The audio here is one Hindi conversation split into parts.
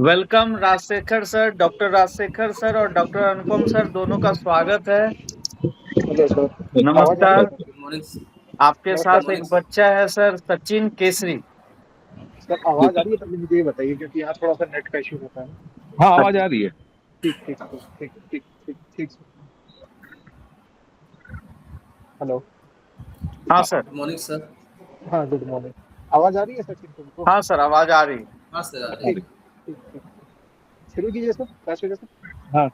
Welcome Rajshekhar sir, doctor Rajshekhar sir और डॉक्टर अनुपम सर दोनों का स्वागत है। Hello sir. आवाज आ रही नमस्कार। है? Good morning. आपके नमस्कार साथ सर। एक बच्चा है सर, सचिन केसरी। सर आवाज आ रही है? पहले मुझे ये बताइए, क्योंकि यहाँ थोड़ा सा नेट का इशू रहता है ना। हाँ, आवाज आ रही है। ठीक ठीक ठीक ठीक ठीक ठीक ठीक सर। हेलो। हाँ सर। Good morning sir. हाँ, गुड मॉर्निंग। आवाज आ रही है सचिन तुमको? हाँ सर, आवाज आ रही है। हाँ सर, आ रही ठीक है। ठीक ठीक। शुरू कीजिए सर, कैसे वजह से। हाँ,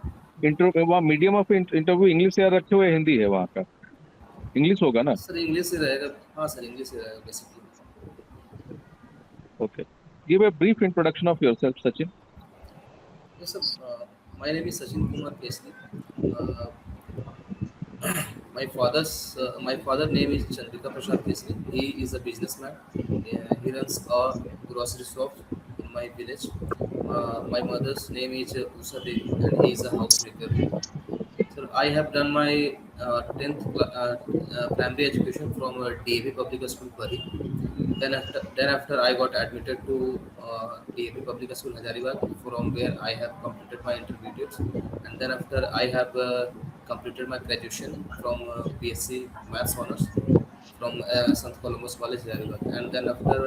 इंटरव्यू वहाँ मीडियम ऑफ इंटरव्यू इंग्लिश या रखे हुए हिंदी है वहाँ का? इंग्लिश होगा ना? सर इंग्लिश ही रहेगा। हाँ सर, इंग्लिश ही रहेगा basically. Okay, give a brief introduction of yourself, Sachin. ये सब my name is Sachin Kumar Kesari. My father name is Chandrika Prasad Kesri. He is a businessman. He runs a grocery shop in my village. My mother's name is Usha Devi, and he is a housemaker. Sir, I have done my 10th primary education from DAV Public School, Bari. Then after I got admitted to DAV Public School, Hazaribagh, from where I have completed my intermediate. And then after I have completed my graduation from BSc Maths Honors from Sant Columbus College, Hazaribagh. And then after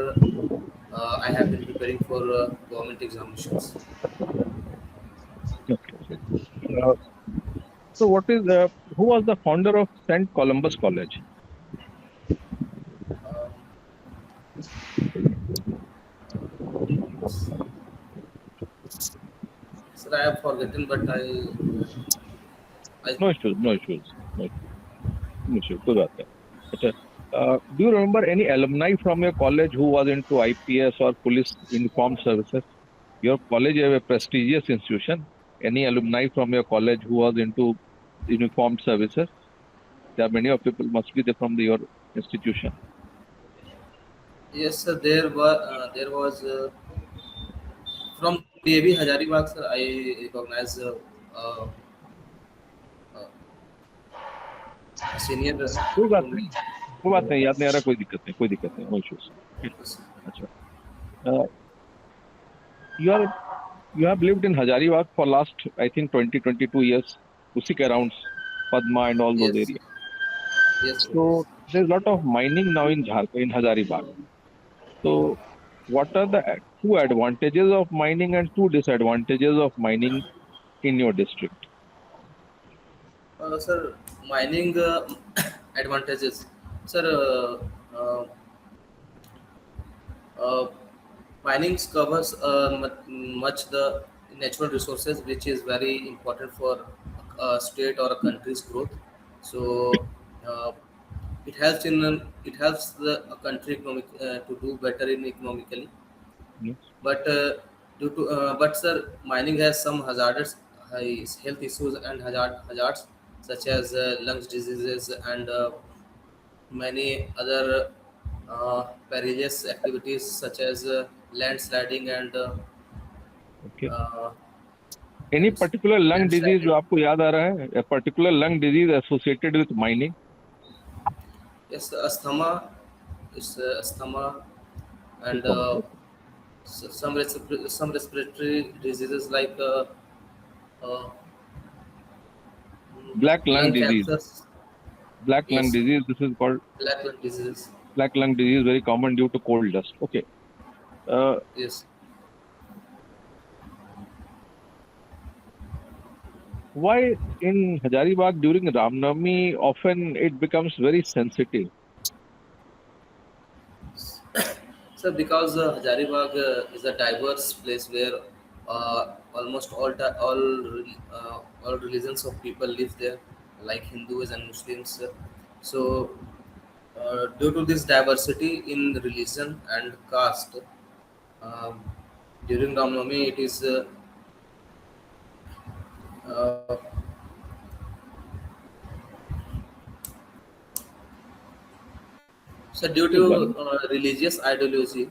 I have been preparing for government examinations. Okay. Uh, so, who was the founder of St. Columbus College? Um, Sir, I have forgotten, but I No issues, no issues, no issues. कोई बात नहीं। अच्छा, do you remember any alumni from your college who was into IPS or police uniformed services? Your college is a prestigious institution. Any alumni from your college who was into uniformed services? There are many of people must be there from your institution. yes, sir. There was from DAV Hazaribagh, sir. I recognize uh, a senior कोई बात to नहीं, me. कोई बात नहीं, याद नहीं आ रहा, कोई दिक्कत नहीं, कोई दिक्कत नहीं, नो इश्यूज। अच्छा, you are you have lived in Hazaribagh for last I think 20-22 years, उसी के around Padma and all those Yes, area. yes, sir. So there is lot of mining now in Jharkhand, in Hazaribagh. So what are the two advantages of mining and two disadvantages of mining in your district? Sir, mining advantages. Sir, uh, mining covers much the natural resources, which is very important for a state or a country's growth. So uh, it helps the a country to do better in economically. Yes. But but sir, mining has some hazardous health issues and hazards such as lungs diseases and many other perilous activities such as landsliding and Okay. uh, Any yes, particular lung disease जो landsliding. आपको याद आ रहा है? A particular lung disease associated with mining? Yes, asthma and some respiratory diseases like uh, Black lung lung disease. cancers. Black lung Yes, disease. This is called black lung disease. black lung disease. Very common due to coal dust. Okay. Uh, Yes. why in Hazaribagh during Ramnavami often it becomes very sensitive? So because Hazaribagh is a diverse place where almost all religions of people live there, like Hindus and Muslims. So due to this diversity in religion and caste, um, during Ramnavami it is uh, so due to One, religious ideology.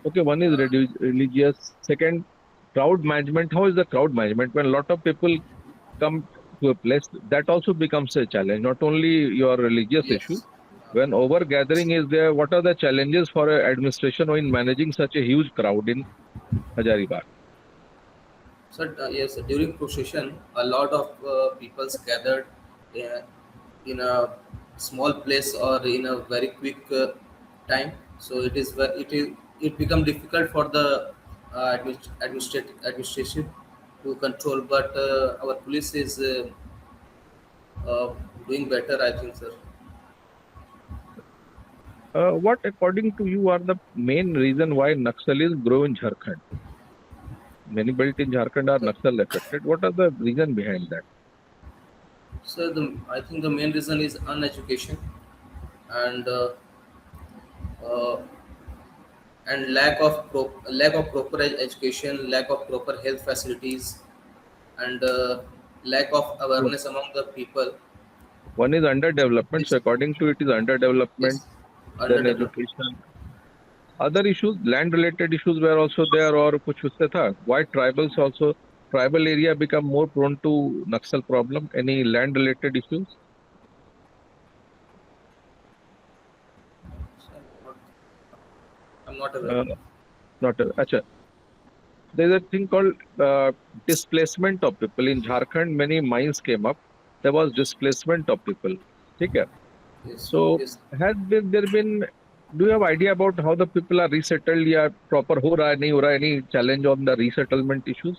okay, one is religious. Second, crowd management. How is the crowd management when a lot of people come to a place? That also becomes a challenge. Not only your religious issue. Yes. When over gathering is there, what are the challenges for a administration or in managing such a huge crowd in Hazaribagh? So yes, during procession, a lot of peoples gathered uh, in a small place or in a very quick time. So it become difficult for the administration to control. But our police is uh, doing better, I think, sir. What, according to you, are the main reason why Naxalis grow in Jharkhand? Many belt in Jharkhand are So, Naxal affected. What are the reason behind that? I think the main reason is uneducation and uh, lack of proper education, lack of proper health facilities, and lack of awareness among the people. One is underdevelopment. So This according to it is underdevelopment, is then underdeveloped. education. Other issues, land related issues were also there or kuch usse tha? Why tribals also, tribal area become more prone to Naxal problem? Any land related issues? I'm not aware. Uh, not, acha. There is a thing called displacement of people. In Jharkhand, many mines came up. There was displacement of people. Okay. Yes, So yes. there been, do you have idea about how the people are resettled? Yeah, proper ho raha hai, nahi ho raha, any challenge on the resettlement issues?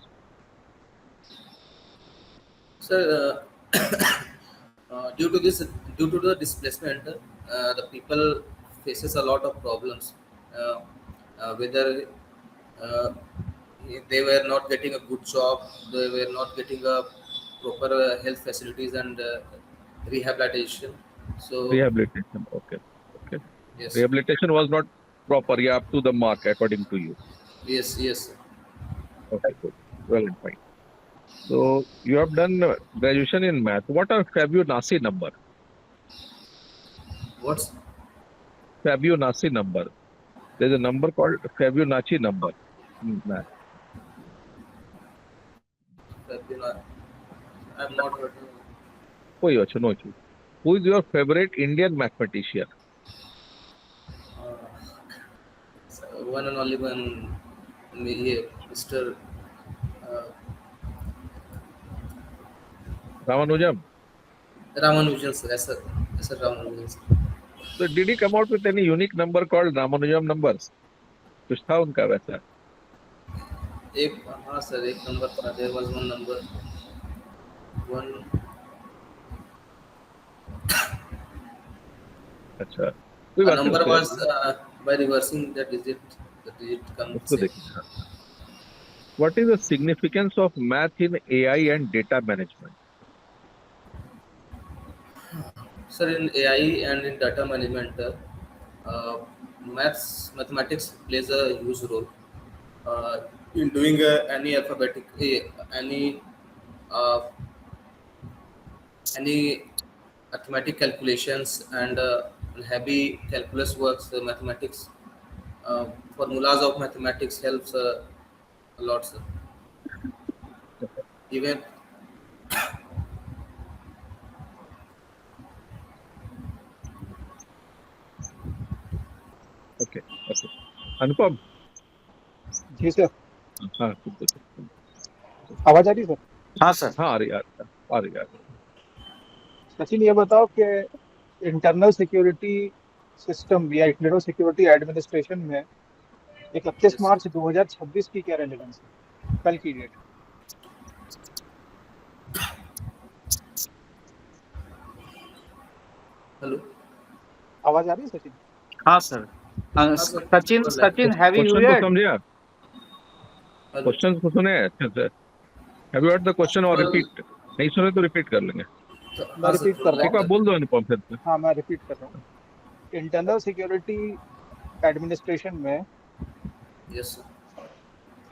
So due to the displacement, the people faces a lot of problems. Uh, Whether uh, they were not getting a good job, they were not getting a proper health facilities and rehabilitation. So Rehabilitation. Okay. Okay. yes, Rehabilitation was not proper, yeah, up to the mark according to you. yes. Okay, good. Well and fine. So you have done graduation in math. What are Fibonacci number? What's Fibonacci number. There's a number called Fibonacci number in math. I've not heard. कोई अच्छा no issue. Who is your favorite Indian mathematician? So one and only one, here, Mr. Uh, Ramanujam. Ramanujan, sir. Yes, sir, Ramanujan, sir. So did he come out with any unique number called Ramanujam numbers? कुछ था उनका वैसा? एक हाँ सर एक नंबर था. There was one number. One अच्छा. कोई a बात नहीं number उसको was by reversing the digit. The digit comes उसको same. देखिए. What is the significance of math in AI and data management? Sir, in AI and in data management, mathematics plays a huge role in doing uh, any arithmetic calculations and heavy calculus works. Mathematics formulas of mathematics helps a lot, sir. Even Okay. Okay. Anupam. Ji sir, हाँ कुछ आवाज आ रही है सर? हाँ सर. हाँ आ रही है. सचिन ये बताओ कि इंटरनल सिक्योरिटी सिस्टम या इंटरनल सिक्योरिटी एडमिनिस्ट्रेशन में 31 yes. मार्च 2026 की क्या रेलेवेंस है, कल की डेट? Hello. आवाज आ रही है सचिन? हाँ सर. हाँ sir. Sachin, have you question को heard? समझे आप? Hello. क्वेश्चन को सुने अच्छे से? Have you heard the question or repeat? नहीं सुने तो रिपीट कर लेंगे. मैं रिपीट कर रहा एक बार बोल दो अनुपम फिर से. हाँ मैं रिपीट कर रहा हूँ. इंटरनल सिक्योरिटी एडमिनिस्ट्रेशन में Yes, sir.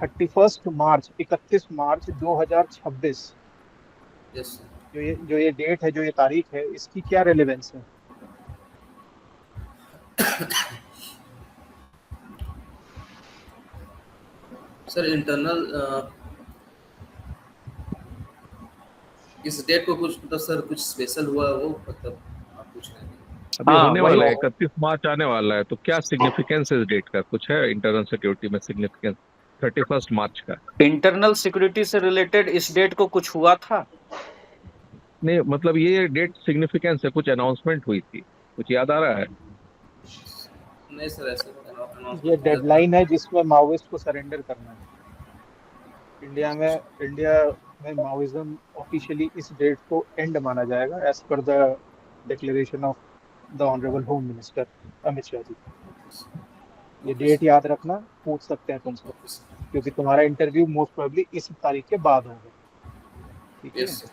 31 मार्च 2026 Yes, sir. जो ये डेट है, जो ये तारीख है, इसकी क्या रेलेवेंस है? सर इंटरनल इस डेट को कुछ मतलब सर कुछ स्पेशल हुआ वो मतलब आप पूछ रहे हैं. अभी हाँ, होने वही वाला है, वो 31 मार्च आने वाला है, तो क्या सिग्निफिकेंस इस डेट का कुछ है इंटरनल सिक्योरिटी में सिग्निफिकेंस? 31 मार्च का। इंटरनल सिक्योरिटी से रिलेटेड इस डेट को कुछ हुआ था? नहीं मतलब ये डेट सिग्निफिकेंस है, कुछ अनाउंसमेंट हुई थी, कुछ याद आ रहा है? नहीं सर, ऐसे ये अनाउंसमेंट किया था। डेडलाइन है जिसमें माओइस्ट को सरेंडर करना है। इंडिया में माओइज्म ऑफिशियली इस डेट को एंड माना जाएगा as per the declaration of the honourable home minister Amit Shah ji. ये ओके डेट सर, याद रखना, पूछ सकते हैं तुमसे, ओके सर, क्योंकि तुम्हारा इंटरव्यू मोस्ट प्रोबेबली इस तारीख के बाद होगा। ठीक यस है। सर,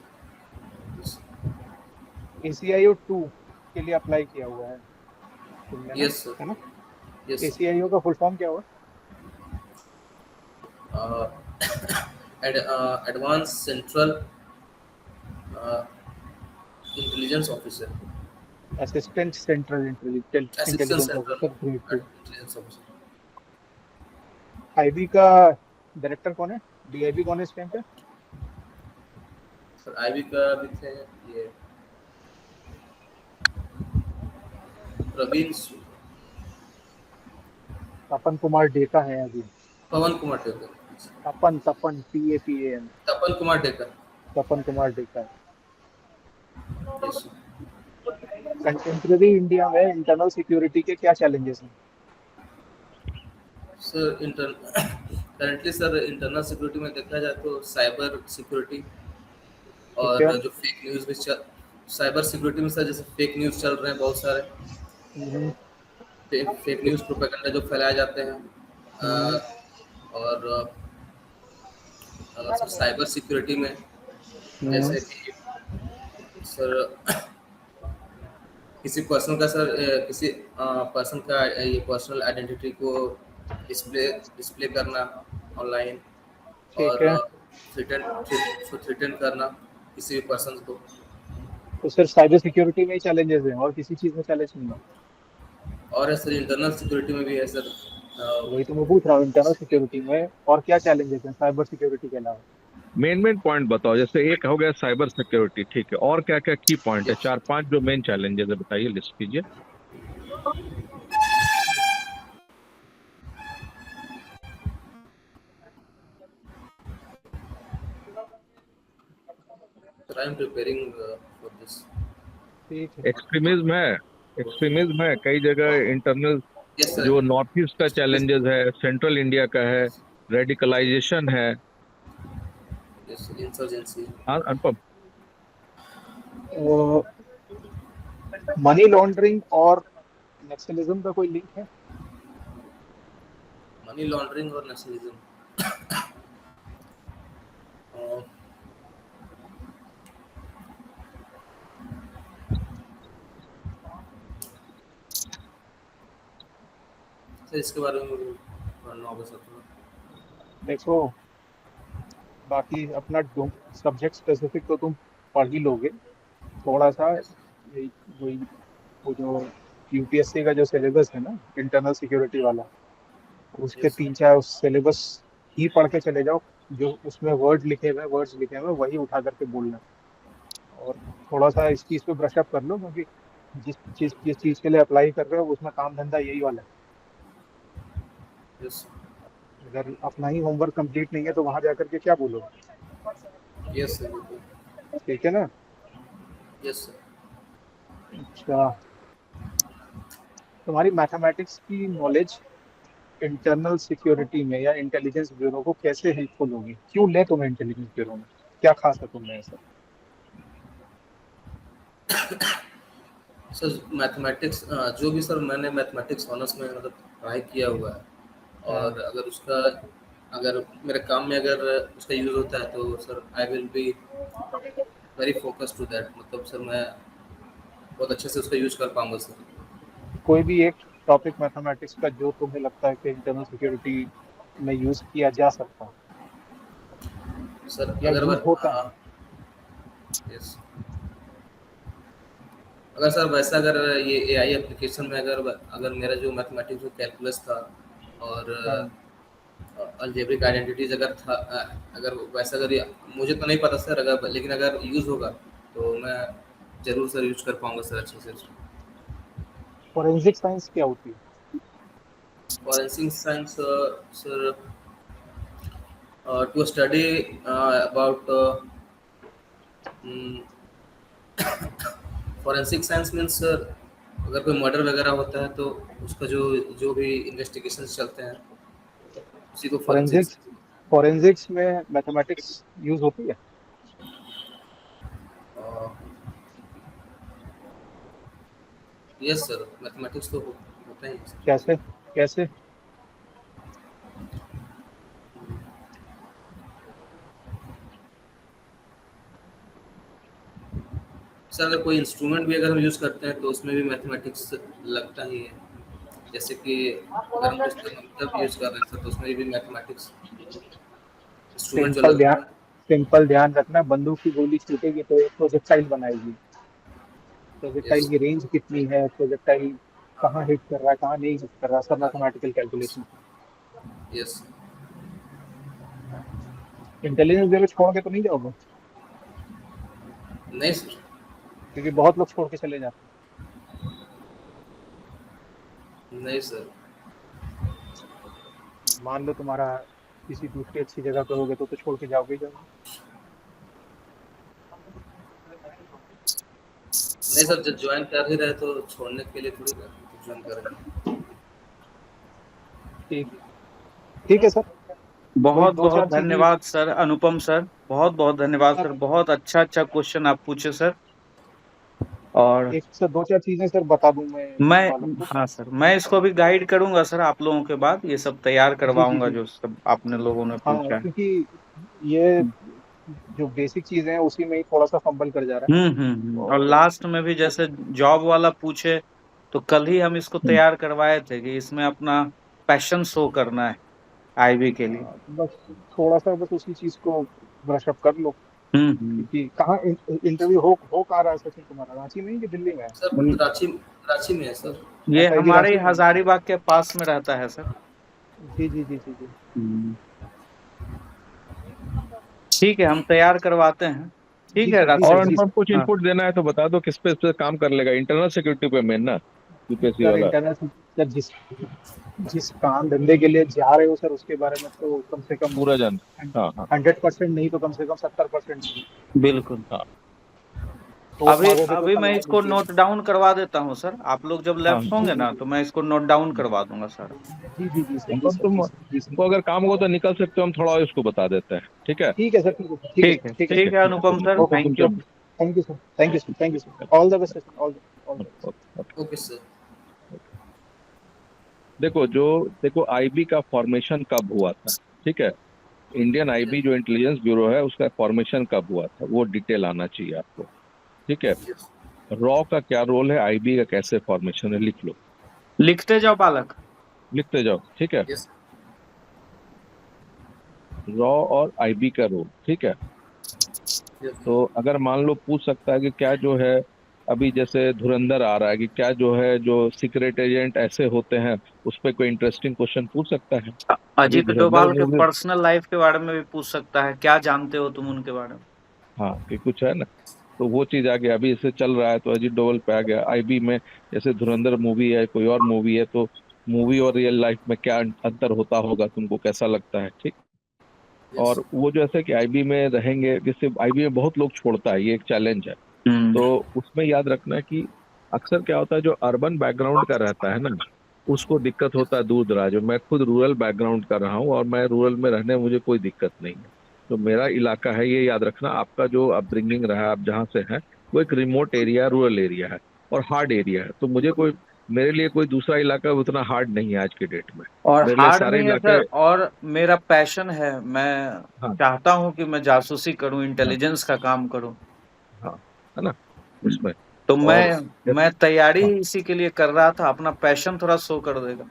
यस ACIO 2 के लिए अप्लाई किया हुआ है तुमने ना, यस सर, है ना? Yes sir. ACIO का फुल फॉर्म क्या हुआ? Advance central intelligence officer, assistant central assistant intelligence central officer grade 2। Intelligence officer. IB का डायरेक्टर कौन है? DIB कौन है इस टाइम पे? सर आईबी का भी थे ये प्रवीण तपन कुमार डेका है अभी। पवन कुमार टेकर, तपन तपन TAPAN, तपन कुमार टेकर। तपन कुमार डेका है। यस कंटेम्प्रेरी इंडिया में इंटरनल सिक्योरिटी के क्या चैलेंजेस हैं? Sir, currently sir internal security में देखा जाए तो साइबर सिक्योरिटी ठीक है। और जो फेक न्यूज़ भी साइबर सिक्योरिटी में सर जैसे फेक न्यूज़ चल रहे हैं बहुत सारे, हम्म, फेक न्यूज़ प्रोपेगेंडा जो फैलाए जाते हैं। हम्म, और सर साइबर सिक्योरिटी में हम्म, जैसे कि सर किसी पर्सन का सर किसी पर्सन का ये पर्सनल आइडेंटिटी को डिस्प्ले डिस्प्ले करना ऑनलाइन, ठीक और है। थ्रेटन करना किसी भी पर्सन को। तो सिर्फ साइबर सिक्योरिटी में ही चैलेंजेस हैं और किसी चीज में चैलेंज नहीं है? और है सर इंटरनल सिक्योरिटी में भी है सर। वही तो मैं पूछ रहा हूँ, इंटरनल सिक्योरिटी में और क्या चैलेंजेस हैं साइबर सिक्योरिटी के अलावा? मेन पॉइंट बताओ, जैसे एक हो गया साइबर सिक्योरिटी, ठीक है, और क्या क्या की पॉइंट है? यस 4-5 जो मेन चैलेंजेस है बताइए, लिस्ट कीजिए। Sir, I am preparing for this. ठीक है। एक्सट्रीमिज्म है कई जगह, इंटरनल यस सर, जो नॉर्थ ईस्ट का यस चैलेंजेस है, सेंट्रल इंडिया का है, रेडिकलाइजेशन है। Yes insurgency. हाँ अनुपम। मनी लॉन्ड्रिंग और नक्सलिज्म का कोई लिंक है? मनी लॉन्ड्रिंग और नेशनलिज्म, सर इसके बारे में मुझे पढ़ना होगा सर थोड़ा। देखो, बाकी अपना सब्जेक्ट स्पेसिफिक तो तुम पढ़ ही लोगे थोड़ा सा। यस यही वही वो जो UPSC का जो सिलेबस है ना इंटरनल सिक्योरिटी वाला, उसके यस 3-4 सिलेबस ही पढ़ के चले जाओ। जो उसमें वर्ड्स लिखे हुए वही उठा करके बोलना। और थोड़ा सा इस चीज़ पे ब्रश अप कर लो, क्योंकि जिस चीज़ के लिए अप्लाई कर रहे हो उसमें काम धंधा यही वाला है। यस अगर अपना ही होमवर्क कंप्लीट नहीं है तो वहां जाकर के क्या बोलोगे? यस सर, बिल्कुल। ठीक है ना? Yes sir. अच्छा, तुम्हारी मैथमेटिक्स की नॉलेज इंटरनल सिक्योरिटी में या इंटेलिजेंस ब्यूरो को कैसे हेल्पफुल होगी? क्यों ले तुम्हें इंटेलिजेंस ब्यूरो में? क्या खास है तुमने ऐसा? सर मैथमेटिक्स जो भी सर मैंने मैथमेटिक्स ऑनर्स में मतलब पढ़ाई किया हुआ है, हाँ। और अगर मेरे काम में अगर उसका यूज़ होता है तो sir I will be very focus to that, मतलब सर मैं बहुत अच्छे से उसका यूज़ कर पाऊंगा सर। कोई भी एक टॉपिक मैथमेटिक्स का जो तुम्हें लगता है कि इंटरनल सिक्योरिटी में यूज किया जा सकता है सर या अगर यूज होता है? यस, अगर सर वैसा अगर ये एआई एप्लीकेशन में अगर अगर मेरा जो मैथमेटिक्स जो कैलकुलस था और हाँ। अलजेब्रिक आइडेंटिटीज अगर था, अगर वैसा अगर मुझे तो नहीं पता सर, अगर लेकिन अगर यूज़ होगा तो मैं ज़रूर सर यूज कर पाऊंगा सर अच्छे से। फोरेंसिक साइंस क्या होती है? Forensic science sir to study about forensic science means अगर कोई मर्डर वगैरह होता है तो उसका जो जो भी इन्वेस्टिगेशन चलते हैं उसी को फॉरेंसिक। फोरेंसिक्स फोरेंसिक्स में मैथमेटिक्स यूज होती है? यस सर, मैथमेटिक्स तो होता ही है सर। कैसे कैसे? सर अगर कोई इंस्ट्रूमेंट भी अगर हम यूज़ करते हैं तो उसमें भी मैथमेटिक्स लगता ही है। जैसे कि अगर हम कुछ यूज़ कर रहे हैं सर तो उसमें भी मैथमेटिक्स इंस्ट्रूमेंट जो सिंपल लगता ध्यान है। सिंपल ध्यान रखना, बंदूक की गोली छूटेगी तो एक प्रोजेक्टाइल बनाएगी। प्रोजेक्टाइल यस की रेंज कितनी है, प्रोजेक्टाइल कहाँ हिट कर रहा है, कहाँ नहीं हिट कर रहा है, सब mathematical calculation. Yes. Intelligence bureau छोड़ के तो नहीं जाओगे? नहीं सर। क्योंकि बहुत लोग छोड़ के चले जाते नहीं सर। हैं। मान लो तुम्हारा किसी दूसरी अच्छी जगह पे होगे तो छोड़ के जाओगे ही जाओगे। नहीं सर, जब ज्वाइन कर ही रहे तो छोड़ने के लिए थोड़ी ज्वाइन करेंगे। ठीक ठीक है सर। कोई बहुत दो बहुत चार चीजें धन्यवाद सर अनुपम सर, बहुत बहुत धन्यवाद सर, सर, बहुत अच्छा अच्छा क्वेश्चन आप पूछे सर। और एक से दो चार चीजें सर बता दूं मैं टीम वालों मैं, को। हाँ सर, मैं इसको भी गाइड करूंगा सर, आप लोगों के बाद ये सब तैयार जी जी करवाऊंगा जी। जो सब आपने लोगों ने हाँ पूछा है। क्योंकि ये जो बेसिक चीजें हैं उसी में ही थोड़ा सा फंबल कर जा रहा है। और और लास्ट में भी जैसे जॉब वाला पूछे, तो कल ही हम इसको तैयार करवाए थे कि इसमें अपना पैशन शो करना है आईबी के लिए। बस थोड़ा सा बस उसी चीज को ब्रश अप कर लो। हम्म। क्योंकि कहाँ इंटरव्यू हो कहाँ रहा है सचिन तुम्हारा, रांची में ही कि दिल्ली में है? सर हम्म। रांची, रांची में है सर। ये अच्छा, ये भी हमारे रांची ही में है। हजारीबाग के पास में रहता है सर। जी जी जी जी जी। हम्म। ठीक है, हम तैयार करवाते हैं। ठीक जी है सर, जी राशि और सर, सर। जी अनुपम सर। कुछ हाँ इनपुट देना है तो बता दो, किस पे काम कर लेगा? इंटरनल सिक्योरिटी पे मेन ना, यूपीएससी सर वाला। इंटरनल सर, जिस जिस काम धंधे के लिए जा रहे हो सर उसके बारे में तो कम से कम पूरा जान। हाँ हाँ 100% नहीं तो कम से कम 70%। बिल्कुल। हाँ ठोस अभी मारोगे तो अभी मैं तलवार इसको मिलती है। नोट डाउन करवा देता हूँ सर, आप लोग जब हाँ लेफ्ट जी होंगे जी ना जी तो मैं इसको नोट डाउन करवा दूंगा सर। जी जी जी सर, जी अनुपम, सर, जी सर, जी सर। तुमको अगर काम हो तो निकल सकते हो, हम थोड़ा इसको बता देते हैं, ठीक है? ठीक है सर, ठीक है सर, ठीक है ठीक सर, है, ठीक है ठीक सर। है ठीक है ठीक है, अनुपम ओके सर, ओके, तुम थैंक यू। चलो। Thank you sir, thank you sir, thank you sir, all the best sir, all the best. Okay. Okay sir. देखो आईबी का फॉर्मेशन कब हुआ था, ठीक है? इंडियन आईबी जो इंटेलिजेंस ब्यूरो है उसका फॉर्मेशन कब हुआ था वो डिटेल आना चाहिए आपको, ठीक है? यस रॉ का क्या रोल है, आईबी का कैसे फॉर्मेशन है, लिख लो, लिखते जाओ बालक। लिखते जाओ, ठीक है? यस रॉ और आईबी का रोल, ठीक है? यस। तो अगर मान लो पूछ सकता है कि क्या जो है, अभी जैसे धुरंधर आ रहा है, कि क्या जो है जो सीक्रेट एजेंट ऐसे होते हैं, उस पर कोई इंटरेस्टिंग क्वेश्चन पूछ सकता है। अभी अजीत धुरंधर डोभाल के मूवी, पर्सनल लाइफ के बारे में भी पूछ सकता है, क्या जानते हो तुम उनके बारे में। हाँ कि कुछ है ना, तो वो चीज आ गया, अभी इसे चल रहा है तो अजीत डोवल पे आ गया आईबी में। जैसे धुरंधर मूवी है, कोई और मूवी है, तो मूवी और रियल लाइफ में क्या अंतर होता होगा, तुमको कैसा लगता है, ठीक? यस और वो जैसे कि आईबी में रहेंगे, जैसे आईबी में बहुत लोग छोड़ता है, ये एक चैलेंज है। हम्म। तो उसमें याद रखना कि अक्सर क्या होता है, जो अर्बन बैकग्राउंड का रहता है ना, उसको दिक्कत होता यस है दूर दराज में। मैं खुद रूरल बैकग्राउंड का रहा हूँ और मैं रूरल में रहने में मुझे कोई दिक्कत नहीं है। तो मेरा इलाका है, ये याद रखना। आपका जो अपब्रिंगिंग रहा है, आप जहाँ से हैं, वो एक रिमोट एरिया, रूरल एरिया है और हार्ड एरिया है। तो मेरे लिए कोई दूसरा इलाका उतना हार्ड नहीं है आज के डेट में। और मेरे लिए हार्ड सारे नहीं है इलाके, सर, और मेरा पैशन है, मैं हाँ चाहता हूँ कि मैं जासूसी करूँ, हाँ इंटेलिजेंस का काम करूँ। हाँ, है ना उसमें। तो और मैं तैयारी हाँ, ही इसी के लिए कर रहा था, अपना पैशन थोड़ा शो कर देगा।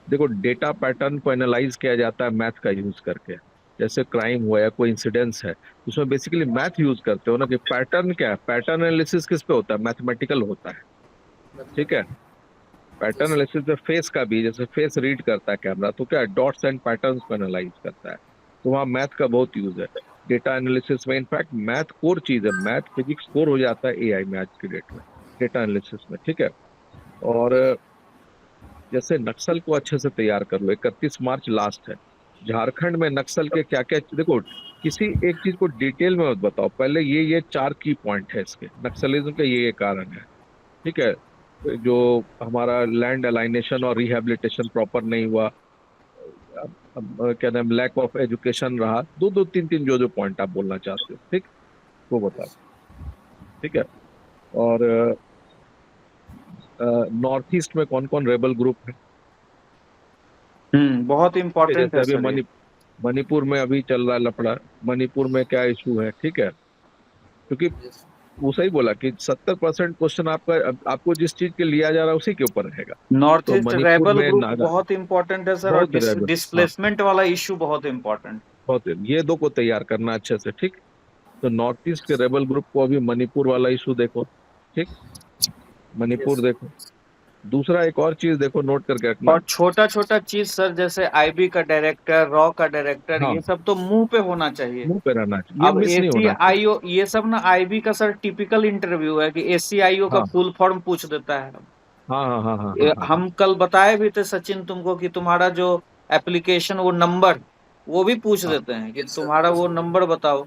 देखो डेटा पैटर्न को एनालाइज किया जाता है मैथ का यूज करके। जैसे क्राइम हुआ या कोई इंसिडेंस है, उसमें बेसिकली मैथ यूज करते हो ना, कि पैटर्न क्या है, पैटर्न एनालिसिस किस पे होता है, मैथमेटिकल होता है, ठीक है? पैटर्न यस एनालिसिस में फेस का भी, जैसे फेस रीड करता है कैमरा, तो क्या डॉट्स एंड पैटर्न्स को एनालाइज करता है। तो वहाँ मैथ का बहुत यूज है डेटा एनालिसिस में। इनफैक्ट मैथ कोर चीज है, मैथ फिजिक्स कोर हो जाता है एआई में आज की डेट में, डेटा एनालिसिस में, ठीक है? और जैसे नक्सल को अच्छे से तैयार कर लो, 31 मार्च लास्ट है, झारखंड में नक्सल के क्या क्या, देखो किसी एक चीज को डिटेल में मत बताओ, पहले ये 4 की पॉइंट है इसके, नक्सलिज्म के ये कारण है, ठीक है। जो हमारा लैंड अलाइनेशन और रिहैबिलिटेशन प्रॉपर नहीं हुआ, क्या नाम, लैक ऑफ एजुकेशन रहा, दो दो तीन तीन जो जो पॉइंट आप बोलना चाहते हो, ठीक, वो बताओ, ठीक है। और नॉर्थ ईस्ट में कौन कौन रेबल ग्रुप है, बहुत इम्पोर्टेंट जैसे है अभी सर ये। मणिपुर में अभी चल रहा है लफड़ा, मणिपुर में क्या इशू है, ठीक है। क्योंकि Yes. वो सही बोला कि 70% क्वेश्चन आपका, आपको जिस चीज के लिया जा रहा है उसी के ऊपर रहेगा। नॉर्थ तो ईस्ट मणिपुर रेबल में ग्रुप नागा, बहुत इम्पोर्टेंट है सर, और बहुत रेबल, हाँ, डिस्प्लेसमेंट वाला इशू बहुत इम्पोर्टेंट। बहुत, ये दो को तैयार करना अच्छे से, ठीक। तो नॉर्थ ईस्ट के रेबल ग्रुप को अभी मणिपुर वाला इशू देखो, ठीक, मणिपुर Yes. देखो। दूसरा एक और चीज देखो, नोट करके रखना। और छोटा छोटा चीज सर, जैसे आईबी का डायरेक्टर, रॉ का डायरेक्टर, हाँ, ये सब तो मुंह पे होना चाहिए। मुंह पे रहना चाहिए, ये अब मिस नहीं होना चाहिए। एसीआईओ ये सब ना, आईबी का सर टिपिकल इंटरव्यू है कि एसीआईओ का हाँ फुल फॉर्म पूछ देता है। हाँ हाँ हाँ हाँ हाँ हाँ हाँ। हम कल बताए भी थे सचिन तुमको कि तुम्हारा जो एप्लीकेशन, वो नंबर, वो भी पूछ हाँ, देते हैं कि Yes, sir. तुम्हारा Yes, वो sir. नंबर बताओ।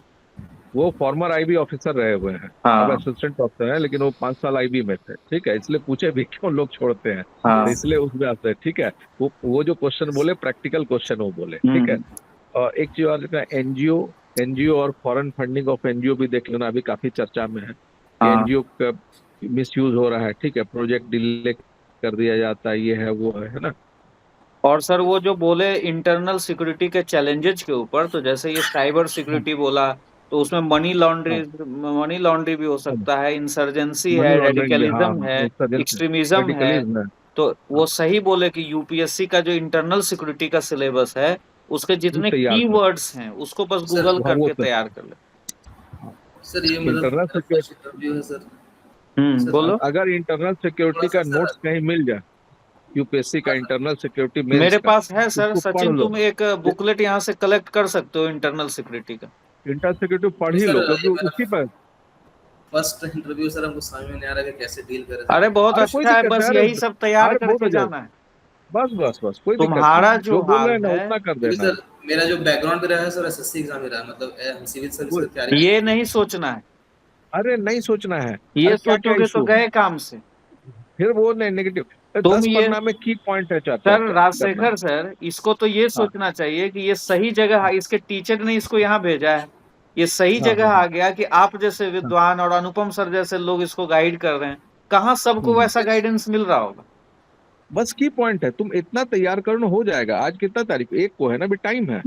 वो फॉर्मर आईबी ऑफिसर रहे हुए हैं, अब हाँ असिस्टेंट ऑफिसर है, लेकिन वो 5 साल आईबी में थे, ठीक है, इसलिए पूछे भी क्यों लोग छोड़ते हैं, तो हाँ। इसलिए उस व्यास है, ठीक है। वो जो क्वेश्चन बोले, प्रैक्टिकल क्वेश्चन वो बोले, ठीक है। हम्म। और एक चीज और देखना, एनजीओ, एनजीओ और फॉरेन फंडिंग ऑफ एनजीओ भी देख लेना, अभी काफी चर्चा में है कि हाँ। एनजीओ का मिस यूज हो रहा है, ठीक है, प्रोजेक्ट डिले कर दिया जाता है, ये है वो है ना। और सर वो जो बोले इंटरनल सिक्योरिटी के चैलेंजेस के ऊपर, तो जैसे ये साइबर हाँ सिक्योरिटी बोला, तो उसमें हाँ, मनी लॉन्ड्री भी हो सकता है, इंसर्जेंसी मनी है, लॉन्ड्रिंग भी, हाँ रेडिकलिज्म हाँ, है, एक्सट्रीमिज्म है। रेडिकलिज्म है, तो हाँ, वो सही बोले कि यूपीएससी का जो इंटरनल सिक्योरिटी का सिलेबस है, उसके वो जितने तैयार कर, कीवर्ड्स हैं उसको बस Sir, गूगल हाँ वो करके तैयार कर ले। सर ये मतलब इंटरनल मेरा फर्स्ट इंटरव्यू है सर। सर बोलो। अगर इंटरनल थोड़ा सिक्योरिटी सा का सर। नोट्स कहीं मिल जाए, यूपीएससी का हाँ सर। इंटरनल सिक्योरिटी मेंस मेरे का, पास है सर, उसको पढ़ सचिन लो। तुम एक बुकलेट यहाँ से कलेक्ट कर सकते हो इंटरनल सिक्योरिटी का। इंटरनल सिक्योरिटी पढ़ तो ही सर लो, ये क्योंकि मेरा उसी पर, फर्स्ट इंटरव्यू सर, हमको समझ में नहीं आ रहा कि कैसे डील करें सर। अरे बहुत अरे कोई अच्छा है, दिक्कत बस नहीं, यही अरे सब तैयार अरे बहुत करके हो जाएगा, जाना है। बस बस बस, कोई दिक्कत तुम्हारा नहीं, जो जो बोल हाल रहे हैं ना है, उतना कर क्योंकि देना है। सर मेरा जो बैकग्राउंड भी रहा है सर, एसएससी एग्जाम ही रहा है, मतलब हम सिविल सर्विस वो, की तैयारी ये नहीं सोचना है। अरे नहीं सोचना है, ये अरे क्या क्या सोचोगे तो इशू है, गए काम से। फिर वो नहीं नेगेटिव, तुम 10 ये पन्ना में की पॉइंट है, चाचा सर, क्या करना है। राजशेखर सर, इसको तो ये हाँ सोचना चाहिए कि ये सही जगह, इसके टीचर ने इसको यहाँ भेजा है, ये सही हाँ जगह हाँ आ गया कि आप जैसे हाँ, विद्वान और अनुपम सर जैसे लोग इसको गाइड कर रहे हैं। कहाँ सबको हम्म। वैसा गाइडेंस मिल रहा होगा। बस की पॉइंट है, तुम इतना तैयार करना, हो जाएगा। आज कितना तारीख, 1 को है ना, भी टाइम है,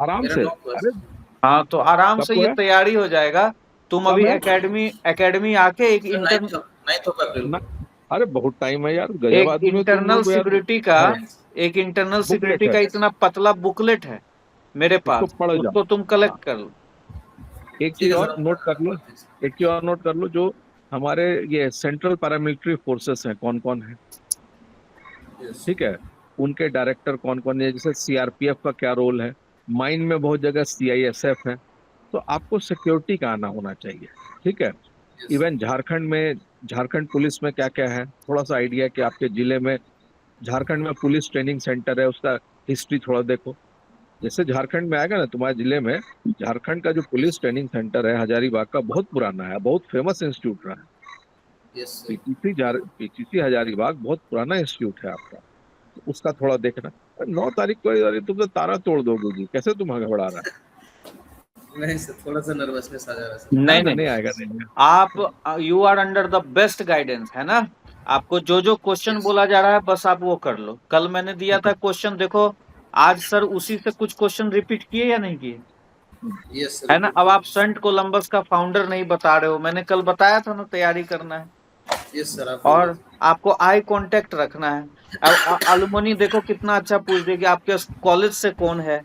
आराम मेरा से। 9 को है अरे सर। हाँ, तो आराम कब से को ये है, तैयारी हो जाएगा। तुम कब अभी है एकेडमी एकेडमी आके सर 9th ऑफ अप्रैल ना, को। अरे बहुत टाइम है यार, गजब एक आदमी हो तुम इंटरनल लोग यार। सिक्योरिटी का हाँ, एक इंटरनल बुकलेट सिक्योरिटी है, का इतना पतला बुकलेट है मेरे उसको पास, पढ़ जाओ। उसको तुम हाँ, कलेक्ट कर लो। एक ठीक चीज है सर, और हम नोट कर लो, पढ़ते हैं। एक चीज और नोट कर लो, जो हमारे ये सेंट्रल पैरामिलिट्री फोर्सेस हैं, कौन कौन है, Yes. ठीक है, उनके डायरेक्टर कौन कौन है, जैसे सीआरपीएफ का क्या रोल है, माइन में बहुत जगह सीआईएसएफ है। तो आपको सिक्योरिटी का आना होना चाहिए, ठीक है। Yes. इवन झारखंड में, झारखंड पुलिस में क्या क्या है, थोड़ा सा आइडिया कि आपके जिले में, झारखंड में पुलिस ट्रेनिंग सेंटर है, उसका हिस्ट्री थोड़ा देखो। जैसे झारखंड में आएगा ना तुम्हारे जिले में, झारखंड का जो पुलिस ट्रेनिंग सेंटर है हजारीबाग का, बहुत पुराना है, बहुत फेमस इंस्टीट्यूट रहा है। Yes, sir. पीटीसी हजारीबाग बहुत पुराना इंस्टीट्यूट है आपका, तो उसका थोड़ा देखना। 9 तारीख को, अरे तुम तो तारा तोड़ दोगे जी, कैसे तुम घबरा रहा है। नहीं सर, थोड़ा सा नर्वसनेस आ जा रहा है सर। नहीं ना, नहीं, नहीं आएगा, नहीं आएगा। आप you are under the best guidance, है ना। आपको जो जो क्वेश्चन Yes. बोला जा रहा है बस आप वो कर लो। कल मैंने दिया था Okay. क्वेश्चन, देखो आज सर उसी से कुछ क्वेश्चन रिपीट किए या नहीं किए, Yes, sir. है ना। अब आप सेंट कोलंबस का फाउंडर नहीं बता रहे हो, मैंने कल बताया था ना तैयारी करना है। Yes, sir. आप बोलिए। और आपको आई कांटेक्ट रखना है। अब अलुमनी देखो कितना अच्छा पूछ दे कि आपके कॉलेज से कौन है,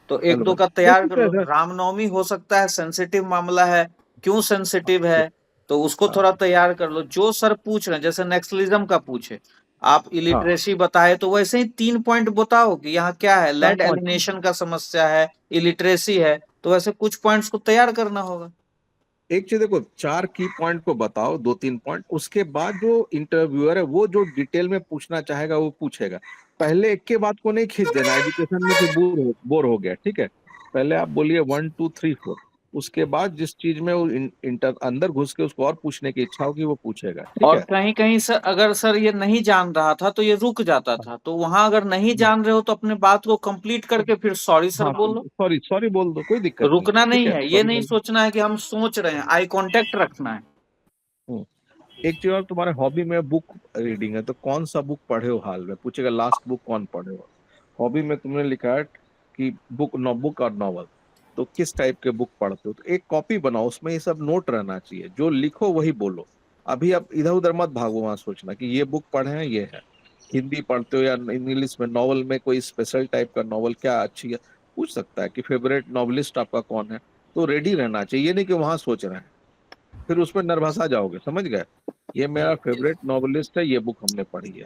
तो एक चलो दो भाई, का नहीं तैयार ठीक कर है लो। सर। रामनवमी हो सकता है, सेंसिटिव मामला है, क्यों सेंसिटिव है, तो उसको थोड़ा तैयार कर लो। जो सर पूछ रहे हैं, जैसे नक्सलिज्म का पूछे, आप हाँ, इलिटरेसी बताए तो वैसे ही 3 पॉइंट बताओ कि यहाँ क्या है, चार लैंड पांच, एलिनेशन का समस्या है, इलिटरेसी है, तो वैसे कुछ पॉइंट्स को तैयार करना होगा। एक चीज देखो, 4 की पॉइंट को बताओ, 2-3 पॉइंट, उसके बाद जो इंटरव्यूअर है वो जो डिटेल में पूछना चाहेगा वो पूछेगा। पहले एक के बाद को नहीं खींच देना, एजुकेशन में फिर बोर हो गया, ठीक है। पहले आप बोलिए 1 2 3 4, उसके बाद जिस चीज में वो इंटर अंदर घुस के उसको और पूछने की इच्छा होगी वो पूछेगा, ठीक और है। कहीं कहीं सर अगर सर ये नहीं जान रहा था तो ये रुक जाता था, तो वहां अगर नहीं जान रहे हो तो अपने बात को कंप्लीट करके फिर सॉरी सर हाँ, बोलो। सॉरी सॉरी बोल दो, कोई दिक्कत नहीं है, रुकना ठीक नहीं है, है, ये सॉरी नहीं बोल सोचना है कि हम सोच रहे हैं, आई कांटेक्ट रखना है। दो। एक चीज और, तुम्हारे हॉबी में बुक रीडिंग है, तो कौन सा बुक पढ़े हो हाल में, पूछेगा लास्ट बुक कौन पढ़े हो। हॉबी में तुमने लिखा है कि बुक और नॉवल, तो किस टाइप के बुक पढ़ते हो, तो एक कॉपी बनाओ, उसमें ये सब नोट रहना चाहिए, जो लिखो वही बोलो। अभी आप इधर उधर मत भागो, वहां सोचना कि ये बुक पढ़े हैं, ये है। हिंदी पढ़ते हो या इंग्लिश में, नॉवल में कोई स्पेशल टाइप का नॉवल क्या अच्छी है, पूछ सकता है कि फेवरेट नॉवलिस्ट आपका कौन है, तो रेडी रहना चाहिए, ये नहीं कि वहां सोच रहे हैं, फिर उसमें नर्वस आ जाओगे, समझ गए। ये मेरा फेवरेट नॉवलिस्ट है, ये बुक हमने पढ़ी है,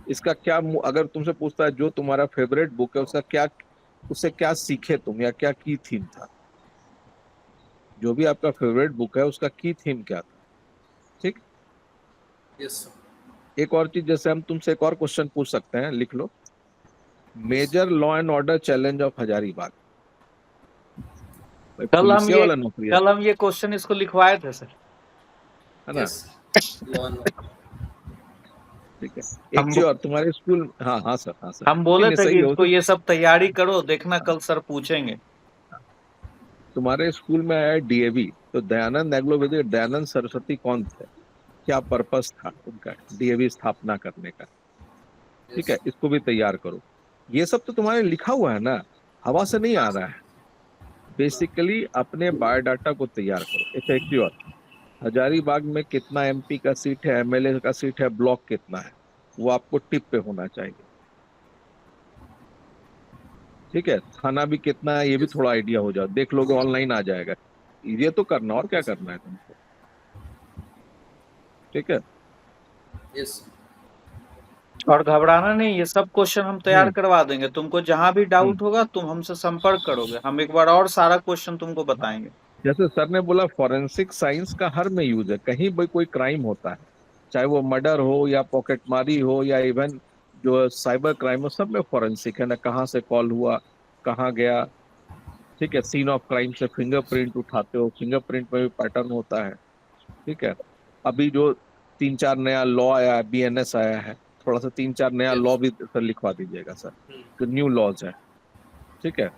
इसका क्या अगर तुमसे पूछता है जो तुम्हारा फेवरेट बुक है उसका क्या, उससे क्या सीखे तुम, या क्या की थीम था, जो भी आपका फेवरेट बुक है उसका की थीम क्या था, ठीक। Yes. एक और चीज, जैसे हम तुमसे एक और क्वेश्चन पूछ सकते हैं, लिख लो, major law and order challenge of Hazaribagh. भाई कल हम पुलिसिया ये वाला नौकरी है, कल हम ये क्वेश्चन इसको लिखवाए थे सर। है ना, Yes. Law and order. ठीक है। एक हम चीज और, तुम्हारे स्कूल, हाँ हाँ सर, हाँ सर, हम नहीं बोले नहीं थे सही कि है इसको वो ये सब तैयारी करो, देखना तो। कल सर पूछेंगे। तुम्हारे स्कूल में आया डीएवी, तो दयानंद एग्लो विद्यालय, दयानंद सरस्वती कौन थे, क्या पर्पस था उनका डीएवी स्थापना करने का, ठीक है, Yes. इसको भी तैयार करो। ये सब तो तुम्हारे लिखा हुआ है ना, हवा से नहीं आ रहा है, बेसिकली अपने बायोडाटा को तैयार करो। एक चीज और, हजारीबाग में कितना एमपी का सीट है, एमएलए का सीट है, ब्लॉक कितना है, वो आपको टिप पे होना चाहिए, ठीक है। थाना भी कितना है, ये भी Yes. थोड़ा आइडिया हो जाओ, देख लोगे ऑनलाइन आ जाएगा, ये तो करना, और क्या करना है तुमको, ठीक है। Yes. और घबराना नहीं, ये सब क्वेश्चन हम तैयार हम्म करवा देंगे, तुमको जहां भी हम्म। डाउट होगा तुम हमसे संपर्क करोगे, हम एक बार और सारा क्वेश्चन तुमको बताएंगे। जैसे सर ने बोला, फॉरेंसिक साइंस का हर में यूज है, कहीं भी कोई क्राइम होता है, चाहे वो मर्डर हो या पॉकेटमारी हो या इवन जो साइबर क्राइम हो, सब में फॉरेंसिक है ना, कहाँ से कॉल हुआ, कहाँ गया, ठीक है। सीन ऑफ क्राइम से फिंगरप्रिंट उठाते हो, फिंगरप्रिंट में भी पैटर्न होता है, ठीक है। अभी जो 3 4 नया लॉ आया है, बीएनएस आया है, थोड़ा सा 3 4 नया लॉ Yes. भी सर लिखवा दीजिएगा सर, Hmm. जो न्यू लॉज है, ठीक है।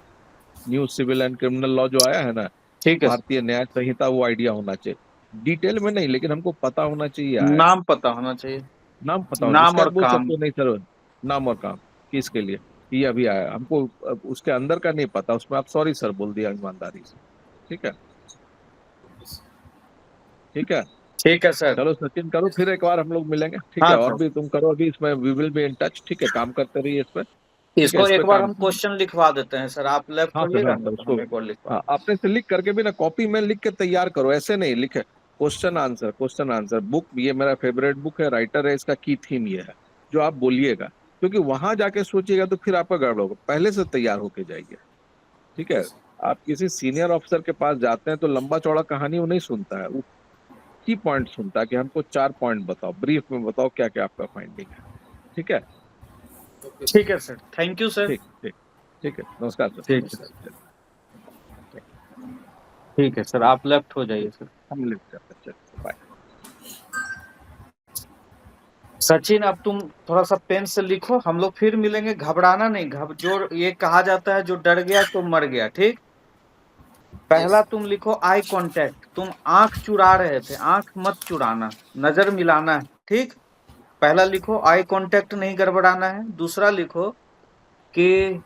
New civil and criminal law जो आया है ना, ठीक है सर। भारतीय न्याय संहिता, वो आइडिया होना चाहिए, डिटेल में नहीं, लेकिन हमको पता होना चाहिए आया है। नाम पता होना चाहिए। नाम पता होना, नाम उसके और बाद बोल काम। सकते हो नहीं सर, नाम और काम किसके लिए, ये अभी आया हमको, अब उसके अंदर का नहीं पता, उसमें आप सॉरी सर बोल दिया ईमानदारी से, ठीक है, Yes. ठीक है। ठीक है सर। चलो सचिन, करो Yes. फिर एक बार हम लोग मिलेंगे, ठीक है, हाँ और सर, भी तुम करो, अभी इसमें we will be in touch, ठीक है, काम करते रहिए इस पर, ठीक है, इसको इस एक पे बार काम हम कीजिए। क्वेश्चन लिखवा देते हैं सर, आप लेफ्ट हाँ सर, होइएगा हाँ ना सर, तो उसको, हम एक बार लिखवा हाँ, देते अपने से लिख करके भी ना, कॉपी में लिख के तैयार करो, ऐसे नहीं लिखे, question answer, question answer, book ये मेरा फेवरेट बुक है, राइटर है, इसका की थीम ये है, जो आप बोलिएगा, क्योंकि वहां जाके सोचिएगा तो फिर आपका गड़बड़ होगा, पहले से तैयार होके जाइए, ठीक है। Yes. आप किसी सीनियर ऑफिसर के पास जाते हैं तो लंबा चौड़ा कहानी वो नहीं सुनता है, वो की पॉइंट सुनता है कि हमको 4 पॉइंट बताओ, ब्रीफ में बताओ क्या क्या आपका फाइंडिंग है, ठीक है। Okay. ठीक है सर, थैंक यू सर। ठीक ठीक, ठीक है, नमस्कार सर, ठीक है, Namaskar. ठीक है सर, आप लेफ्ट हो जाइए सर। हम लिख जाते हैं, बाय। सचिन अब तुम थोड़ा सा पेन से लिखो, हम लोग फिर मिलेंगे, घबराना नहीं, जो ये कहा जाता है जो डर गया तो मर गया, ठीक। पहला Yes. तुम लिखो आई कांटेक्ट, तुम आंख चुरा रहे थे, आंख मत चुराना, नजर मिलाना है, ठीक। पहला लिखो आई कांटेक्ट, नहीं गड़बड़ाना है। दूसरा लिखो कि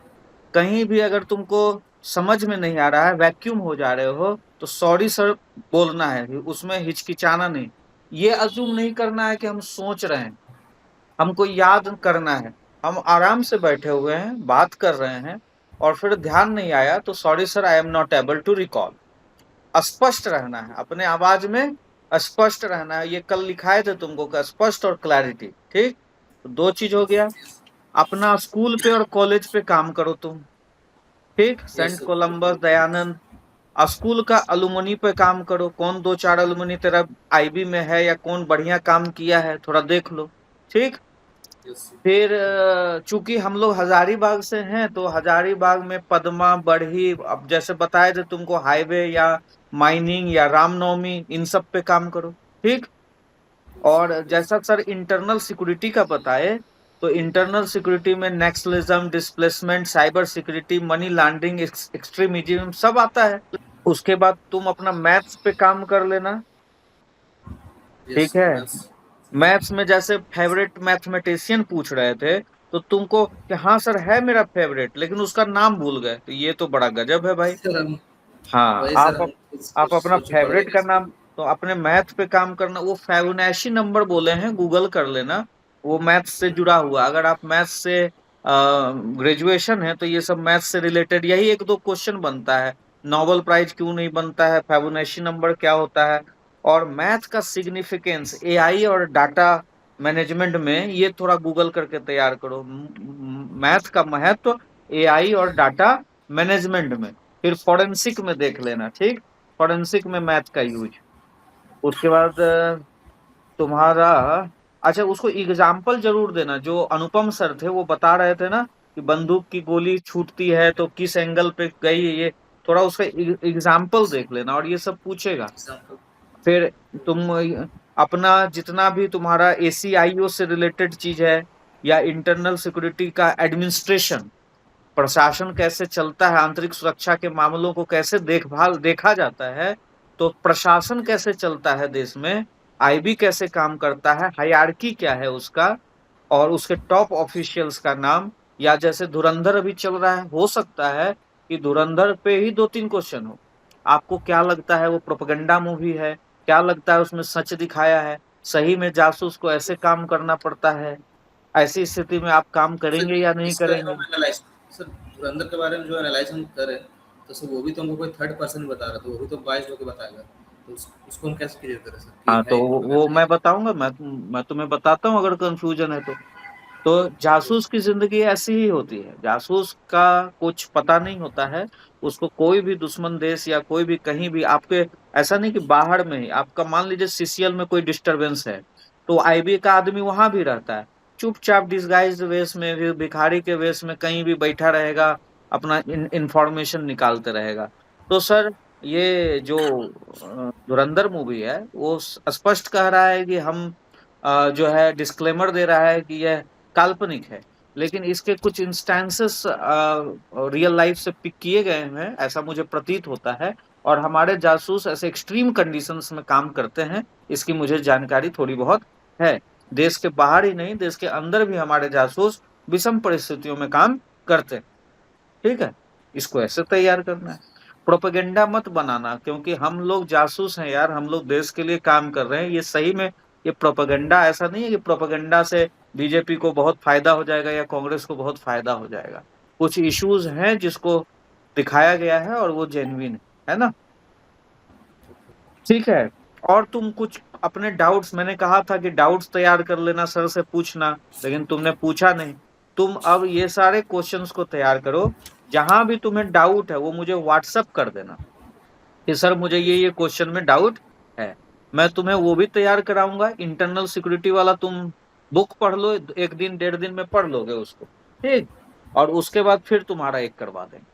कहीं भी अगर तुमको समझ में नहीं आ रहा है, वैक्यूम हो जा रहे हो, तो सॉरी सर बोलना है, उसमें हिचकिचाना नहीं। ये अज्यूम नहीं करना है कि हम सोच रहे हैं, हमको याद करना है। हम आराम से बैठे हुए हैं, बात कर रहे हैं, और फिर ध्यान नहीं आया तो sorry sir I am not able to recall. स्पष्ट रहना है, अपने आवाज में स्पष्ट रहना है। ये कल लिखाए थे तुमको का स्पष्ट और क्लैरिटी, ठीक। तो 2 चीज हो गया। अपना स्कूल पे और कॉलेज पे काम करो तुम, ठीक। Yes, Saint sir. Columbus, Dayanand, school का अलुमनी पे काम करो, कौन 2 4 अलुमनी तेरा आईबी में है या कौन बढ़िया काम किया है, थोड़ा देख लो, ठीक। Yes. फिर चूंकि हम लोग हजारीबाग से हैं तो हजारीबाग में पदमा, बढ़ी, अब जैसे बताए थे तुमको, हाईवे या माइनिंग या रामनवमी, इन सब पे काम करो। ठीक। और जैसा सर इंटरनल सिक्योरिटी का बताए, तो इंटरनल सिक्योरिटी में Naxalism, displacement, cyber security, money laundering, extremism सब आता है। उसके बाद तुम अपना मैथ्स पे काम कर लेना। Yes. ठीक है। Yes. मैथ्स में जैसे फेवरेट मैथमेटिशियन पूछ रहे थे, तो तुमको कि हाँ सर है मेरा फेवरेट, लेकिन उसका नाम भूल गए, तो ये तो बड़ा गजब है भाई। सर हम हाँ, वही सर हम कुछ आप अपना सोच पड़ फेवरेट गए का इसके नाम, तो अपने मैथ पे काम करना। वो फिबोनाची नंबर बोले हैं, गूगल कर लेना, वो मैथ से जुड़ा हुआ। अगर आप मैथ से ग्रेजुएशन है तो ये सब मैथ से रिलेटेड यही एक दो क्वेश्चन बनता है। नोबेल प्राइज क्यों नहीं बनता है, फिबोनाची नंबर क्या होता है, और मैथ का सिग्निफिकेंस एआई और डाटा मैनेजमेंट में, ये थोड़ा गूगल करके तैयार करो। मैथ का महत्व एआई और डाटा मैनेजमेंट में। फिर फॉरेंसिक में देख लेना। ठीक। फॉरेंसिक में मैथ का यूज। उसके बाद तुम्हारा, अच्छा उसको एग्जाम्पल जरूर देना। जो अनुपम सर थे वो बता रहे थे ना कि बंदूक की गोली छूटती है तो किस एंगल पे गई, ये थोड़ा उसका एग्जाम्पल देख लेना, और ये सब पूछेगा। एग्जाम्पल। फिर तुम अपना जितना भी तुम्हारा एसीआईओ से रिलेटेड चीज है, या इंटरनल सिक्योरिटी का एडमिनिस्ट्रेशन, प्रशासन कैसे चलता है, आंतरिक सुरक्षा के मामलों को कैसे देखभाल देखा जाता है, तो प्रशासन कैसे चलता है देश में, आईबी कैसे काम करता है, हायरार्की क्या है उसका, और उसके टॉप ऑफिशियल्स का नाम। या जैसे धुरंधर अभी चल रहा है, हो सकता है कि धुरंधर पे ही दो तीन क्वेश्चन हो। आपको क्या लगता है वो प्रोपेगेंडा मूवी है, क्या लगता है उसमें सच दिखाया है, सही में जासूस को ऐसे काम करना पड़ता है, ऐसी स्थिति में आप काम सर करेंगे या नहीं इसका जो करेंगे। हम एनालाइज सर धुरंधर के बारे में जो एनालाइज हम करें, तो सर वो भी तो हमको कोई थर्ड पर्सन बता रहा था, वो भी तो बाइस होकर बताएगा, तो उसको हम कैसे क्लियर करें सर कि हाँ, है तो ये वो प्रोपेगेंडा। मैं बताऊंगा, मैं तुम्हें बताता हूँ अगर कंफ्यूजन है तो जासूस की जिंदगी ऐसी ही होती है। जासूस का कुछ पता नहीं होता है, उसको कोई भी दुश्मन देश या कोई भी कहीं भी आपके, ऐसा नहीं कि बाहर में ही आपका, मान लीजिए सीसीएल में कोई डिस्टरबेंस है, तो आईबी का आदमी वहां भी रहता है, चुपचाप डिस्गाइज्ड वेश में, फिर भिखारी के वेश में कहीं भी बैठा रहेगा, अपना इंफॉर्मेशन निकालते रहेगा। तो सर ये जो धुरंधर मूवी है वो स्पष्ट कह रहा है कि हम जो है डिस्क्लेमर दे रहा है कि यह काल्पनिक है, लेकिन इसके कुछ इंस्टेंसेस रियल लाइफ से पिक किए गए हैं, ऐसा मुझे प्रतीत होता है। और हमारे जासूस ऐसे एक्सट्रीम कंडीशंस में काम करते हैं, इसकी मुझे जानकारी थोड़ी बहुत है। देश के बाहर ही नहीं, देश के अंदर भी हमारे जासूस विषम परिस्थितियों में काम करते हैं। ठीक है। इसको ऐसे तैयार करना है, प्रोपेगेंडा मत बनाना, क्योंकि हम लोग जासूस हैं यार, हम लोग देश के लिए काम कर रहे हैं। ये सही में ये प्रोपेगेंडा ऐसा नहीं है कि प्रोपेगेंडा से बीजेपी को बहुत फायदा हो जाएगा या कांग्रेस को बहुत फायदा हो जाएगा। कुछ इश्यूज हैं जिसको दिखाया गया है और वो जेन्युइन है ना। ठीक है। और तुम कुछ अपने डाउट्स, मैंने कहा था कि डाउट्स तैयार कर लेना, सर से पूछना, लेकिन तुमने पूछा नहीं। तुम अब ये सारे क्वेश्चंस को तैयार करो, जहां भी तुम्हें डाउट है वो मुझे व्हाट्सअप कर देना कि सर मुझे ये क्वेश्चन में डाउट है। मैं तुम्हें वो भी तैयार कराऊंगा, इंटरनल सिक्योरिटी वाला। तुम बुक पढ़ लो, एक दिन डेढ़ दिन में पढ़ लोगे उसको। ठीक। और उसके बाद फिर तुम्हारा एक करवा देंगे।